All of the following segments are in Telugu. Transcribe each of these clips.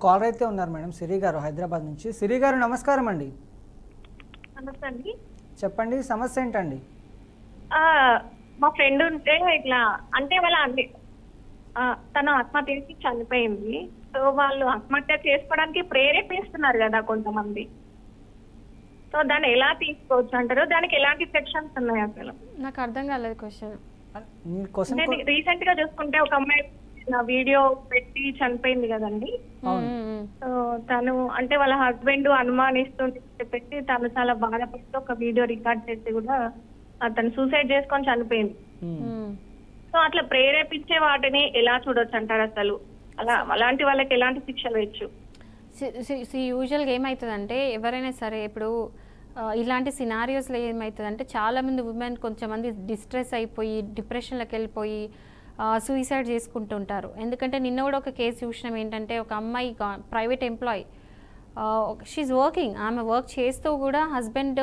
కాలర్ అయితే ఉన్నారు మేడం, సిరి గారు హైదరాబాద్ నుంచి. సిరి గారు నమస్కారం అండి. నమస్తే అండి. చెప్పండి, సమస్య ఏంటండి? మా ఫ్రెండ్ ఉంటే ఇట్లా అంటే వాళ్ళ తను ఆత్మహత్య చేసి చనిపోయింది. సో వాళ్ళు ఆత్మహత్య చేసుకోవడానికి ప్రేరేపిస్తున్నారు కదా కొంతమంది. సో దాన్ని ఎలా తీసుకోవచ్చు అంటారు? దానికి ఎలాంటి సెక్షన్స్ ఉన్నాయి అసలు? నాకు అర్థం కాలేదు క్వశ్చన్. రీసెంట్ గా చూసుకుంటే ఒక అమ్మాయి వీడియో పెట్టి చనిపోయింది కదండి. సో తను అంటే వాళ్ళ హస్బెండ్ అనుమానిస్తుంటే పెట్టి తను చాలా బాధపడుతూ ఒక వీడియో రికార్డ్ చేసి కూడా తను సూసైడ్ చేసుకొని చనిపోయింది. సో అట్లా ప్రేరేపించే వాటిని ఎలా చూడొచ్చు అంటారు అసలు? అలాంటి వాళ్ళకి ఎలాంటి శిక్షలు వేయచ్చు? యూజువల్గా ఏమవుతుందంటే ఎవరైనా సరే ఇప్పుడు ఇలాంటి సినారియోస్లో ఏమవుతుందంటే చాలామంది ఉమెన్ కొంచెంమంది డిస్ట్రెస్ అయిపోయి డిప్రెషన్లోకి వెళ్ళిపోయి సూసైడ్ చేసుకుంటుంటారు. ఎందుకంటే నిన్న కూడా ఒక కేసు చూసినాం. ఏంటంటే ఒక అమ్మాయి ప్రైవేట్ ఎంప్లాయీ, షీఈ్ వర్కింగ్, ఆమె వర్క్ చేస్తూ కూడా హస్బెండ్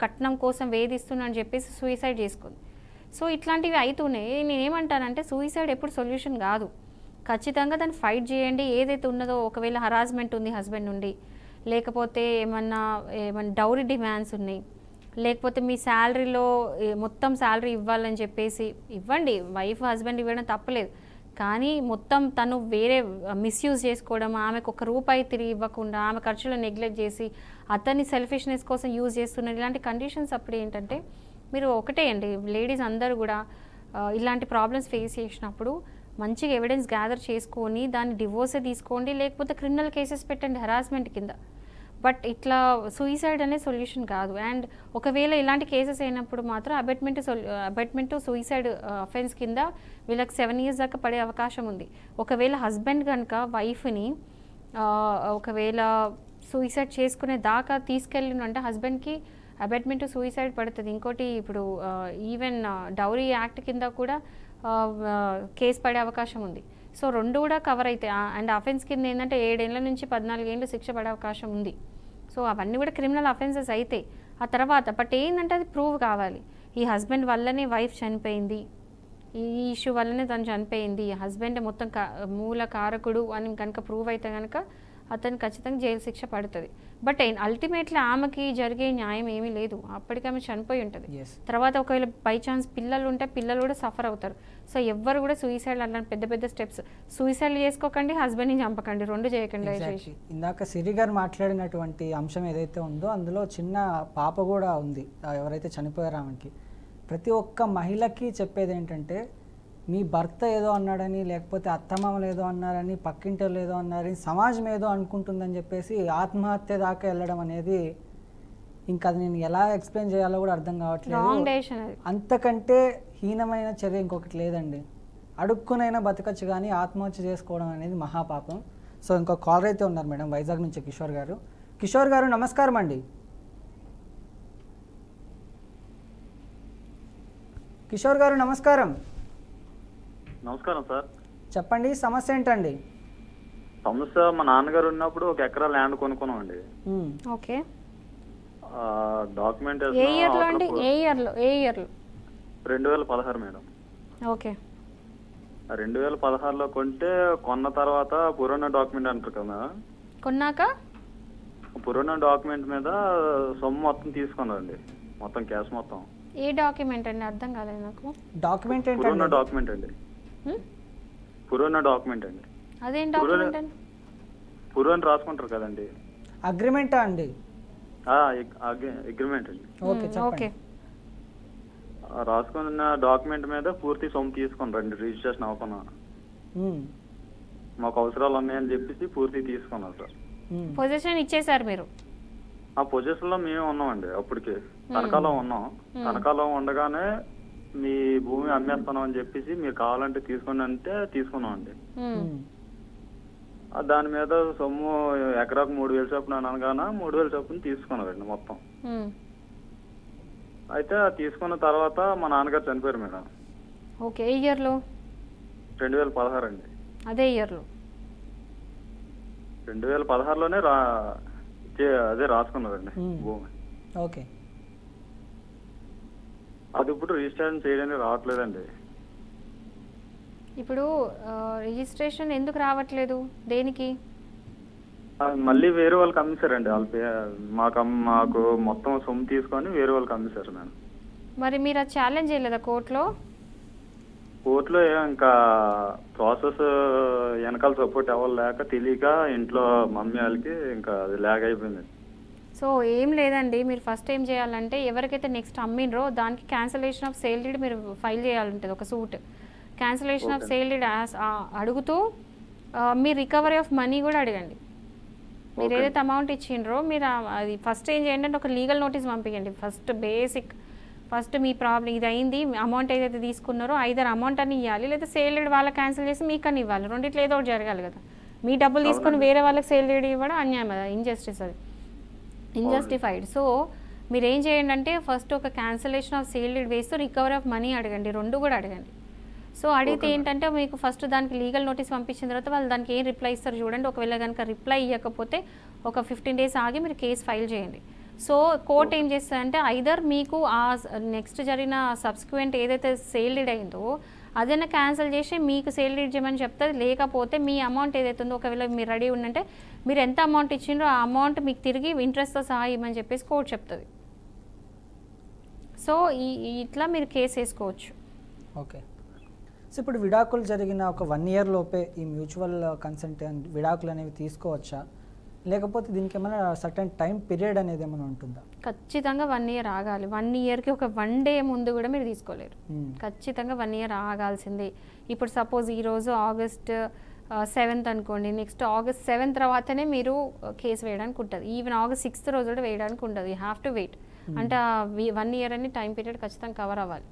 కట్నం కోసం వేధిస్తున్నా అని చెప్పేసి సూసైడ్ చేసుకుంది. సో ఇట్లాంటివి అవుతున్నాయి. నేనేమంటానంటే సూసైడ్ ఎప్పుడు సొల్యూషన్ కాదు. ఖచ్చితంగా దాన్ని ఫైట్ చేయండి. ఏదైతే ఉన్నదో, ఒకవేళ హరాస్మెంట్ ఉంది హస్బెండ్ నుండి, లేకపోతే ఏమన్నా డౌరీ డిమాండ్స్ ఉన్నాయి, లేకపోతే మీ శాలరీలో మొత్తం శాలరీ ఇవ్వాలని చెప్పేసి ఇవ్వండి. వైఫ్ హస్బెండ్ ఇవ్వడం తప్పలేదు, కానీ మొత్తం తను వేరే మిస్యూజ్ చేసుకోవడం, ఆమెకు ఒక రూపాయి తిరిగి ఇవ్వకుండా ఆమె ఖర్చులు నెగ్లెక్ట్ చేసి అతన్ని సెల్ఫిష్నెస్ కోసం యూజ్ చేస్తున్నారు. ఇలాంటి కండిషన్స్ అప్పుడు ఏంటంటే మీరు ఒకటే అండి, లేడీస్ అందరూ కూడా ఇలాంటి ప్రాబ్లమ్స్ ఫేస్ చేసినప్పుడు మంచిగా ఎవిడెన్స్ గ్యాదర్ చేసుకొని దాన్ని డివోర్సే తీసుకోండి, లేకపోతే క్రిమినల్ కేసెస్ పెట్టండి హరాస్మెంట్ కింద. బట్ ఇట్లా సూసైడ్ అనే సొల్యూషన్ కాదు. అండ్ ఒకవేళ ఇలాంటి కేసెస్ అయినప్పుడు మాత్రం అబెట్మెంట్ సూసైడ్ అఫెన్స్ కింద వీళ్ళకి 7 years దాకా పడే అవకాశం ఉంది. ఒకవేళ హస్బెండ్ కనుక వైఫ్ని ఒకవేళ సూసైడ్ చేసుకునే దాకా తీసుకెళ్ళినంటే హస్బెండ్కి అబెట్మెంట్ సూసైడ్ పడుతుంది. ఇంకోటి ఇప్పుడు ఈవెన్ డౌరీ యాక్ట్ కింద కూడా కేసు పడే అవకాశం ఉంది. సో రెండు కూడా కవర్ అవుతాయి. అండ్ అఫెన్స్ కింద ఏంటంటే 7 ఏళ్ల నుంచి 14 ఏళ్ళు శిక్ష పడే అవకాశం ఉంది. సో అవన్నీ కూడా క్రిమినల్ అఫెన్సెస్ అయితే ఆ తర్వాత. బట్ ఏంటంటే అది ప్రూవ్ కావాలి. ఈ హస్బెండ్ వల్లనే వైఫ్ చనిపోయింది, ఈ ఇష్యూ వల్లనే తను చనిపోయింది, హస్బెండ్ మొత్తం మూల కారకుడు అని కనుక ప్రూవ్ అయితే కనుక అతను ఖచ్చితంగా జైలు శిక్ష పడుతుంది. బట్ అల్టిమేట్లీ ఆమెకి జరిగే న్యాయం ఏమీ లేదు. అప్పటికి ఆమె చనిపోయి ఉంటుంది. తర్వాత ఒకవేళ బై ఛాన్స్ పిల్లలు ఉంటే పిల్లలు కూడా సఫర్ అవుతారు. సో ఎవ్వరు కూడా సూసైడ్ అలాంటి పెద్ద పెద్ద స్టెప్స్ సూసైడ్ చేసుకోకండి, హస్బెండ్ని చంపకండి, రెండు చేయకండి. ఇందాక సిరి గారు మాట్లాడినటువంటి అంశం ఏదైతే ఉందో అందులో చిన్న పాప కూడా ఉంది, ఎవరైతే చనిపోయారో ఆమెకి. ప్రతి ఒక్క మహిళకి చెప్పేది ఏంటంటే, మీ భర్త ఏదో అన్నాడని, లేకపోతే అత్తమామలు ఏదో అన్నారని, పక్కింటోళ్ళు ఏదో అన్నారని, సమాజం ఏదో అనుకుంటుందని చెప్పేసి ఆత్మహత్య దాకా వెళ్ళడం అనేది ఇంకా అది నేను ఎలా ఎక్స్ప్లెయిన్ చేయాలో కూడా అర్థం కావట్లేదు. అంతకంటే హీనమైన చర్య ఇంకొకటి లేదండి. అడుక్కునైనా బతకచ్చు, కానీ ఆత్మహత్య చేసుకోవడం అనేది మహాపాపం. సో ఇంకో కాలర్ అయితే ఉన్నారు మేడం, వైజాగ్ నుంచి కిషోర్ గారు. కిషోర్ గారు నమస్కారం అండి. కిషోర్ గారు నమస్కారం. నమస్కారం సార్. చెప్పండి, సమస్య ఏంటండి? సమస్య, మా నాన్నగారు ఉన్నప్పుడు 1 ఎకరా ల్యాండ్ కొనుక్కున్నామండి. ఓకే. Document 2016 madam. ఓకే. 2016లో కొంటే కొన్న తర్వాత పురాణ డాక్యుమెంట్ అంటారు కదా, కొన్నాక పురాణ డాక్యుమెంట్ మీద సొమ్ము మొత్తం తీసుకున్నారండి, మొత్తం క్యాష్ మొత్తం. ఏ డాక్యుమెంట్ అండి? అర్థం కాలేదు నాకు. డాక్యుమెంట్ ఏంటండి? పురాణ డాక్యుమెంట్ అండి. పురాణ డాక్యుమెంట్ అండి. అదేం డాక్యుమెంట్ అండి? పురాణ రాసుకుంటారు కదండి. అగ్రిమెంటా అండి? అగ్రిమెంట్ అండి. ఓకే. రాసుకున్న డాక్యుమెంట్ మీద పూర్తి సొమ్ము తీసుకున్నారండి, రిజిస్ట్రేషన్ అవ్వకుండా. మాకు అవసరాలు ఉన్నాయని చెప్పేసి పూర్తి తీసుకున్నారు సార్. పొజిషన్ ఇచ్చేసారు మీరు? ఆ పొజిషన్ లో మేము ఉన్నామండి. అప్పటికి తనఖాలో ఉన్నాం. తనఖాలో ఉండగానే మీ భూమి అమ్మేస్తున్నాం అని చెప్పేసి మీరు కావాలంటే తీసుకోండి అంటే తీసుకున్నాం అండి. దాని మీద సొమ్ము ఎకరాకు 3000 చొప్పున అనగానే 3000 చొప్పున తీసుకున్నారండి మొత్తం. అయితే తీసుకున్న తర్వాత మా నాన్నగారు చనిపోయారు మేడం. ఓకే. ఏ ఇయర్ లో? 2016 అండి. అదే ఇయర్ లో? 2016లోనే అదే రాసుకున్నారండి భూమి. ఓకే. అది ఇప్పుడు రిజిస్ట్రేషన్ చేయడానికి రావట్లేదండి. ఇప్పుడు రిజిస్ట్రేషన్ ఎందుకు రావట్లేదు? దేనికి? మళ్ళీ వేరే వాళ్ళకి అమ్మేశారండి. మాకు మొత్తం సొమ్ము తీసుకొని వేరే వాళ్ళకి అమ్మేశారు మేడం. మరి మీరు అది ఛాలెంజ్ చేయలేదా కోర్టులో? కోర్టులో ఇంకా ప్రాసెస్ వెనకాల సపోర్ట్ అవ్వలేక తెలియక ఇంట్లో మమ్మీ వాళ్ళకి ఇంకా అది ల్యాగ్ అయిపోయింది. సో ఏం లేదండి, మీరు ఫస్ట్ ఏం చేయాలంటే ఎవరికైతే నెక్స్ట్ అమ్మినరో దానికి క్యాన్సలేషన్ ఆఫ్ సేల్ డీడ్ మీరు ఫైల్ చేయాలంటుంది, ఒక suit cancellation of sale deed అడుగుతూ మీ రికవరీ ఆఫ్ మనీ కూడా అడగండి. మీరు ఏదైతే అమౌంట్ ఇచ్చిండ్రో మీరు అది ఫస్ట్ ఏం చేయండి అంటే ఒక లీగల్ నోటీస్ పంపించండి. ఫస్ట్ మీ ప్రాబ్లం ఇది అయింది, అమౌంట్ ఏదైతే తీసుకున్నారో ఐదర్ అమౌంట్ అని ఇవ్వాలి, లేదా సేల్ డీడ్ వాళ్ళకి క్యాన్సిల్ చేసి మీకు అని ఇవ్వాలి. రెండిట్లో ఏదో ఒకటి జరగాలి కదా. మీ డబ్బులు తీసుకొని వేరే వాళ్ళకి సేల్ డీడ్ ఇవ్వడం అన్యాయం, అది ఇంజస్టిస్, అది ఇంజస్టిఫైడ్. సో మీరు ఏం చేయండి అంటే ఫస్ట్ ఒక క్యాన్సలేషన్ ఆఫ్ సేల్ డీడ్ వేస్తూ రికవరీ ఆఫ్ మనీ అడగండి, రెండు కూడా అడగండి. సో అడిగితే ఏంటంటే మీకు ఫస్ట్ దానికి లీగల్ నోటీస్ పంపించిన తర్వాత వాళ్ళు దానికి ఏం రిప్లై ఇస్తారు చూడండి. ఒకవేళ కనుక రిప్లై ఇవ్వకపోతే ఒక 15 days ఆగి మీరు కేసు ఫైల్ చేయండి. సో కోర్ట్ ఏం చేస్తుందంటే ఐదర్ మీకు ఆ నెక్స్ట్ జరిగిన సబ్సిక్వెంట్ ఏదైతే సేల్ డీడ్ అయిందో అదైనా క్యాన్సిల్ చేసి మీకు సేల్ డీడ్ చేయమని చెప్తుంది, లేకపోతే మీ అమౌంట్ ఏదైతే ఉందో ఒకవేళ మీరు రెడీ ఉందంటే మీరు ఎంత అమౌంట్ ఇచ్చిండ్రో ఆ అమౌంట్ మీకు తిరిగి ఇంట్రెస్ట్తో సహా ఇవ్వమని చెప్పేసి కోర్ట్ చెప్తుంది. సో ఇట్లా మీరు కేసు వేసుకోవచ్చు. ఓకే. సో ఇప్పుడు విడాకులు జరిగిన ఒక 1 year లోపే ఈ మ్యూచువల్ కన్సెంట్ విడాకులు అనేవి తీసుకోవచ్చా, లేకపోతే దీనికి ఏమైనా సర్టెన్ టైం పీరియడ్ అనేది ఏమైనా ఉంటుందా? ఖచ్చితంగా 1 year ఆగాలి. 1 yearకి ఒక 1 day ముందు కూడా మీరు తీసుకోలేరు. ఖచ్చితంగా 1 year ఆగాల్సిందే. ఇప్పుడు సపోజ్ ఈరోజు August 7th అనుకోండి, నెక్స్ట్ August 7th తర్వాతనే మీరు కేసు వేయడానికి ఉంటుంది. ఈవెన్ August 6th రోజు కూడా వేయడానికి ఉంటుంది. You have to wait. అంటే 1 year అని టైం పీరియడ్ ఖచ్చితంగా కవర్ అవ్వాలి.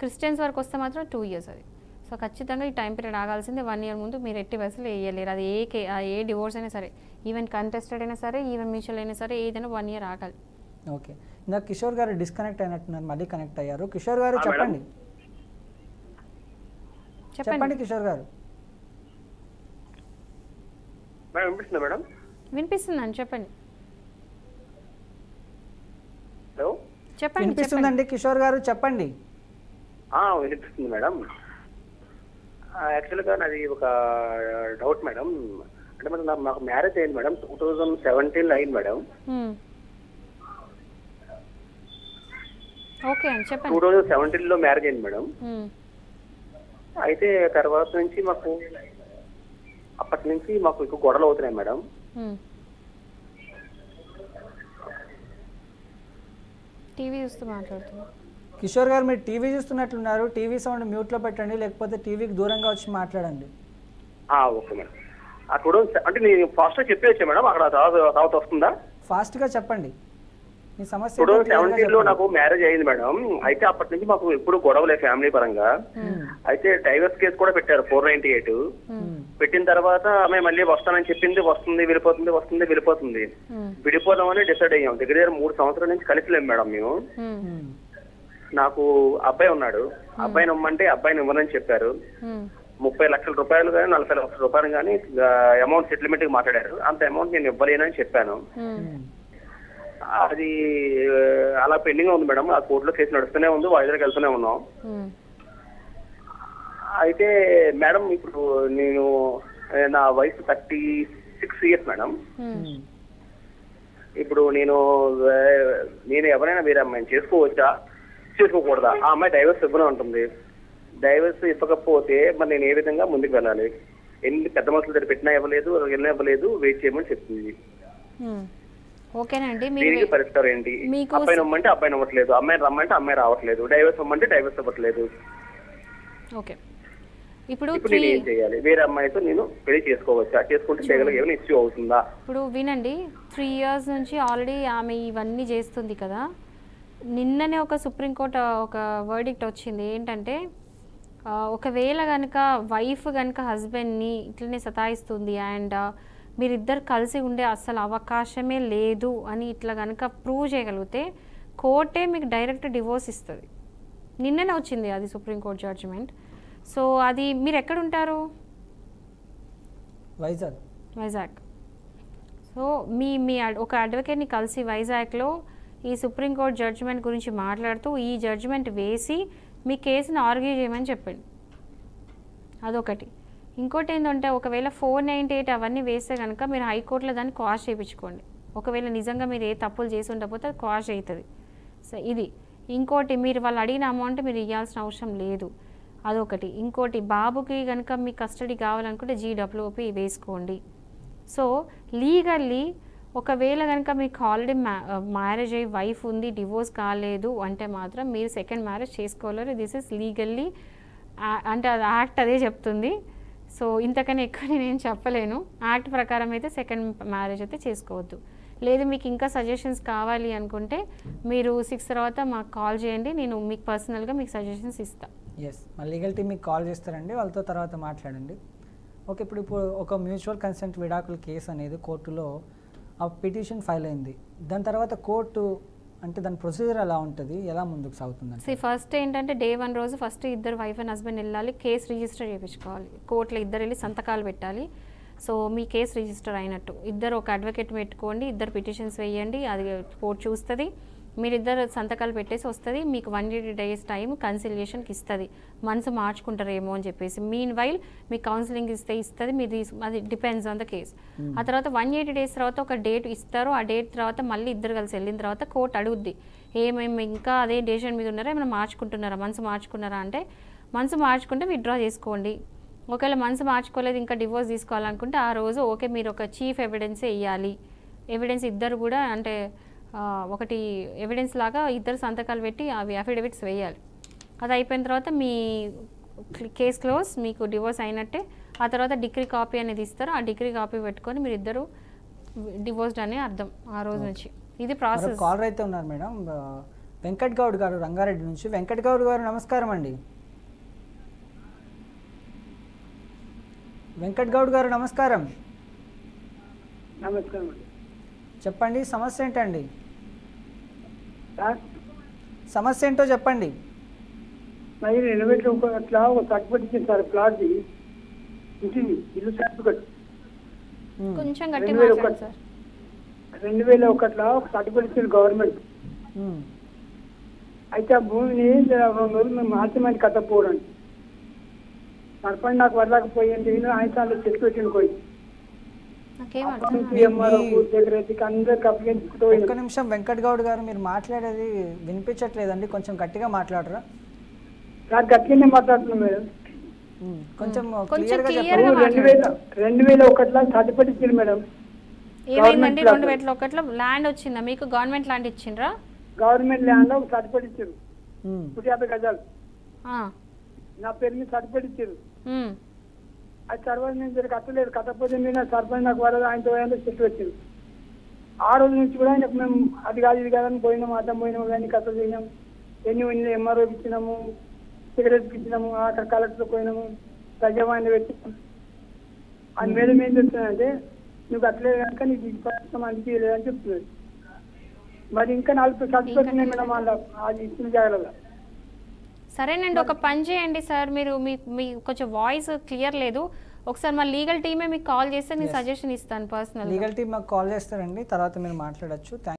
క్రిస్టియన్స్ వరకు వస్తే మాత్రం 2 years అది. సో ఖచ్చితంగా ఈ టైం పీరియడ్ ఆగాల్సిందే. 1 year ముందు మీరు ఎట్టి వయసులో వేయలేరు. అది ఏ డివోర్స్ అయినా సరే, ఈవెన్ కంటెస్టెడ్ అయినా సరే, ఈవెన్ మ్యూచువల్ అయినా సరే, ఏదైనా 1 year ఆగాలి. ఓకే. ఇందాక కిషోర్ గారు డిస్కనెక్ట్ అయినట్టున్నారు, మళ్ళీ కనెక్ట్ అయ్యారు. కిషోర్ గారు చెప్పండి. చెప్పండి కిషోర్ గారు. వినిపిస్తుందా మేడం? వినిపిస్తుందండి, చెప్పండి. హలో, చెప్పండి. వినిపిస్తుందండి కిషోర్ గారు, చెప్పండి. వినిపిస్తుంది మేడం. యాక్చువల్గా నాది ఒక డౌట్ మేడం. అంటే మేడం నాకు మ్యారేజ్ అయింది మేడం, 2017 అయింది మేడం. ఓకే అండి, చెప్పండి. 2017లో మ్యారేజ్ అయింది మేడం. అయితే తర్వాత నుంచి అప్పటి నుంచి మాకు ఎక్కువ గొడవలు అవుతున్నాయి మేడం. టీవీ చూస్తూ మాట్లాడుతున్నా. కిషోర్ గారు మీరు టీవీ చూస్తున్నట్లున్నారు, టీవీ సౌండ్ మ్యూట్లో పెట్టండి, లేకపోతే టీవీకి దూరంగా వచ్చి మాట్లాడండి. Okay madam. అంటే నేను ఫాస్ట్గా చెప్పేచ్చా మేడం, అక్కడ తర్వాత వస్తుందా? ఫాస్ట్గా చెప్పండి మీ సమస్య. 2017లో నాకు మ్యారేజ్ అయింది మేడం. అయితే అప్పటి నుంచి మాకు ఎప్పుడు గొడవలే ఫ్యామిలీ పరంగా. అయితే డైవర్స్ కేసు కూడా పెట్టారు 498. పెట్టిన తర్వాత ఆమె మళ్ళీ వస్తానని చెప్పింది, వస్తుంది వెళ్ళిపోతుంది. విడిపోదామని డిసైడ్ అయ్యాం. దగ్గర 3 సంవత్సరాల నుంచి కలిసిలేం మేడం మేము. నాకు అబ్బాయి ఉన్నాడు, అబ్బాయిని ఇమ్మంటే అబ్బాయిని ఇవ్వనని చెప్పారు. 30 లక్షల రూపాయలు కానీ 40 లక్షల రూపాయలు కానీ అమౌంట్ సెటిల్మెంట్ కి మాట్లాడారు. అంత అమౌంట్ నేను ఇవ్వలేనని చెప్పాను. అది అలా పెండింగ్ ఉంది మేడం. ఆ కోర్టులో కేసు నడుస్తూనే ఉంది, వాయిదాకి వెళ్తూనే ఉన్నాం. అయితే మేడం ఇప్పుడు నా వయసు 36 years మేడం. ఇప్పుడు నేను ఎవరైనా వేరే అమ్మాయిని చేసుకోవచ్చా, చేసుకోకూడదా? ఆ అమ్మాయి డైవర్స్ ఇవ్వనే ఉంటుంది. డైవర్స్ ఇవ్వకపోతే మరి నేను ఏ విధంగా ముందుకు వెళ్ళాలి? ఎన్ని పెద్ద మనుషుల దగ్గర పెట్టినా ఇవ్వలేదు, వెయిట్ చేయమని చెప్తుంది. ఓకేనండి, దీనికి పరిష్కారం ఏంటి? అబ్బాయిని ఇవ్వమంటే అబ్బాయిని ఇవ్వట్లేదు, అమ్మాయిని రమ్మంటే అమ్మాయి రావట్లేదు, డైవర్స్ ఇవ్వమంటే డైవర్స్ ఇవ్వట్లేదు. ఓకే, ఇప్పుడు నేను ఏం చేయాలి? వేరే అమ్మాయితో నేను పెళ్లి చేసుకోవచ్చా? చేసుకుంటే చేయగల ఏమైనా ఇష్యూ అవుతుందా? ఇప్పుడు వినండి, 3 years నుంచి ఆల్రెడీ ఆమె ఇవన్నీ చేస్తుంది కదా. నిన్ననే ఒక సుప్రీంకోర్టు ఒక వర్డిక్ట్ వచ్చింది ఏంటంటే, ఒకవేళ కనుక వైఫ్ కనుక హస్బెండ్ని ఇట్లనే సతాయిస్తుంది అండ్ మీరిద్దరు కలిసి ఉండే అస్సలు అవకాశమే లేదు అని ఇట్లా కనుక ప్రూవ్ చేయగలిగితే కోర్టే మీకు డైరెక్ట్ డివోర్స్ ఇస్తుంది. నిన్ననే వచ్చింది అది సుప్రీంకోర్టు జడ్జిమెంట్. సో అది మీరు ఎక్కడ ఉంటారు? వైజాగ్. సో మీ ఒక అడ్వకేట్ని కలిసి వైజాగ్లో ఈ సుప్రీంకోర్టు జడ్జిమెంట్ గురించి మాట్లాడుతూ ఈ జడ్జిమెంట్ వేసి మీ కేసుని ఆర్గ్యూ చేయమని చెప్పండి. అదొకటి. ఇంకోటి ఏంటంటే ఒకవేళ 498 అవన్నీ వేస్తే కనుక మీరు హైకోర్టులో దాన్ని క్వాష్ చేయించుకోండి. ఒకవేళ నిజంగా మీరు ఏ తప్పులు చేసి ఉండకపోతే అది క్వాష్ అవుతుంది. సో ఇది ఇంకోటి, మీరు వాళ్ళు అడిగిన అమౌంట్ మీరు ఇవ్వాల్సిన అవసరం లేదు, అదొకటి. ఇంకోటి, బాబుకి కనుక మీకు కస్టడీ కావాలనుకుంటే GWOP వేసుకోండి. సో లీగల్లీ ఒకవేళ కనుక మీకు ఆల్రెడీ మ్యారేజ్ అయ్యి వైఫ్ ఉంది, డివోర్స్ కాలేదు అంటే మాత్రం మీరు సెకండ్ మ్యారేజ్ చేసుకోలేరు. దిస్ ఇస్ లీగల్లీ, అంటే అది యాక్ట్ అదే చెప్తుంది. సో ఇంతకన్నా ఎక్కువ నేనేం చెప్పలేను. యాక్ట్ ప్రకారం అయితే సెకండ్ మ్యారేజ్ అయితే చేసుకోవద్దు. లేదు మీకు ఇంకా సజెషన్స్ కావాలి అనుకుంటే మీరు 6 తర్వాత మాకు కాల్ చేయండి, నేను మీకు పర్సనల్గా మీకు సజెషన్స్ ఇస్తాను. ఎస్, మా లీగల్ టీమ్ మీకు కాల్ చేస్తారండి, వాళ్ళతో తర్వాత మాట్లాడండి. ఓకే, ఇప్పుడు ఒక మ్యూచువల్ కన్సెంట్ విడాకుల కేసు అనేది కోర్టులో ఆ పిటిషన్ ఫైల్ అయింది. దాని తర్వాత కోర్టు అంటే దాని ప్రొసీజర్ ఎలా ఉంటుంది, ఎలా ముందుకు సాగుతుంది? ఫస్ట్ ఏంటంటే డే 1 రోజు ఫస్ట్ ఇద్దరు వైఫ్ అండ్ హస్బెండ్ వెళ్ళాలి, కేసు రిజిస్టర్ చేయించుకోవాలి. కోర్టులో ఇద్దరు వెళ్ళి సంతకాలు పెట్టాలి. సో మీ కేసు రిజిస్టర్ అయినట్టు. ఇద్దరు ఒక అడ్వకేట్ పెట్టుకోండి, ఇద్దరు పిటిషన్స్ వేయండి, అది కోర్టు చూస్తుంది. మీరిద్దరు సంతకాలు పెట్టేసి వస్తుంది. మీకు 180 days టైం కన్సిలియేషన్కి ఇస్తుంది, మనసు మార్చుకుంటారేమో అని చెప్పేసి. మీన్ వైల్ మీకు కౌన్సిలింగ్ ఇస్తుంది, మీది అది డిపెండ్స్ ఆన్ ద కేస్. ఆ తర్వాత 180 days తర్వాత ఒక డేట్ ఇస్తారు. ఆ డేట్ తర్వాత మళ్ళీ ఇద్దరు కలిసి వెళ్ళిన తర్వాత కోర్టు అడుగుద్ది, ఏమేమి ఇంకా అదే డెసిషన్ మీద ఉన్నారా, ఏమైనా మార్చుకుంటున్నారా, మనసు మార్చుకున్నారా అంటే మనసు మార్చుకుంటే విత్డ్రా చేసుకోండి. ఒకవేళ మనసు మార్చుకోలేదు ఇంకా డివోర్స్ తీసుకోవాలనుకుంటే ఆ రోజు ఓకే మీరు ఒక చీఫ్ ఎవిడెన్సే ఇవ్వాలి. ఎవిడెన్స్ ఇద్దరు కూడా అంటే ఒకటి ఎవిడెన్స్ లాగా ఇద్దరు సంతకాలు పెట్టి అవి అఫిడవిట్స్ వేయాలి. అది అయిపోయిన తర్వాత మీ కేస్ క్లోజ్, మీకు డివోర్స్ అయినట్టే. ఆ తర్వాత డిగ్రీ కాపీ అనేది ఇస్తారు. ఆ డిగ్రీ కాపీ పెట్టుకొని మీరు ఇద్దరు డివోర్స్డ్ అనే అర్థం ఆ రోజు నుంచి. ఇది ప్రాసెస్. కాలర్ అయితే ఉన్నారు మేడం, వెంకట్ గౌడ్ గారు రంగారెడ్డి నుంచి. వెంకట్ గౌడ్ గారు నమస్కారం అండి. వెంకట్ గౌడ్ గారు నమస్కారం. నమస్కారం అండి. చెప్పండి, సమస్య ఏంటండి? సమస్య ఏంటో చెప్పండి. మరి రెనోవేట్ అట్లా ఒక సర్టిఫికెట్ ఇచ్చింది సార్, ప్లాట్ది ఇంటిది ఇల్లు సర్టిఫికెట్ కొంచెం గట్టి మాట్లాడండి సార్. 2001లో ఒక సర్టిఫికెట్ ఇచ్చింది గవర్నమెంట్. అయితే ఆ భూమిని 2 రోజులు మేము మార్చమని కట్టపోరండి. సర్పంచ్ నాకు వదలకపోయింది, ఆయన సార్లు చెట్టు పెట్టింది పోయి. ఒక్క నిమిషం వెంకట్ గౌడ్ గారు, మీరు మాట్లాడేది వినిపించట్లేదండి, కొంచెం గట్టిగా మాట్లాడరా? గట్టిగానే మాట్లాడుతున్నాం మేడం. కొంచెం 2001లో సర్టిఫికెట్ ఇచ్చింది మేడం. ఏమైందండి? 2001లో ల్యాండ్ వచ్చిందా మీకు? గవర్నమెంట్ ల్యాండ్ ఇచ్చిండ్రా? గవర్నమెంట్ ల్యాండ్ లో సర్టిఫికెట్ ఇచ్చారు, 150 గజాలు నా పేరు మీద సర్టిఫికెట్ ఇచ్చారు. అది తర్వాత నేను జర కట్టలేదు, కట్టకపోతే మీద సర్పంచ్ నాకు వరద ఆయనతో చెట్టు వచ్చింది. ఆ రోజు నుంచి కూడా ఆయనకు మేము అది కాదు ఇది కాదని పోయినాము, అర్థం పోయినాము, కానీ కథ చేసినాము, ఎన్ని ఎంఆర్ఓకి ఇచ్చినాము, సిగరెట్కి ఇచ్చినాము, అక్కడ కలెక్టర్ పోయినాము, ప్రజావాణి పెట్టినాము. ఆ మేడం ఏం చెప్తున్నానంటే నువ్వు కట్టలేదు కనుక నీకు ఈ పరిస్థితి అందుకే లేదని చెప్తున్నది. మరి ఇంకా 4 సర్టిఫికెట్ ఉన్నాయి మేడం వాళ్ళ అది ఇచ్చిన జాగ్రత్త. సరేనండి, ఒక పని చేయండి సార్, మీరు మీ కొంచెం వాయిస్ క్లియర్ లేదు. ఒకసారి మా లీగల్ టీమే మీకు కాల్ చేస్తే నేను సజెషన్ ఇస్తాను పర్సనల్. లీగల్ టీమ్ మాకు కాల్ చేస్తారండి, తర్వాత మీరు మాట్లాడచ్చు.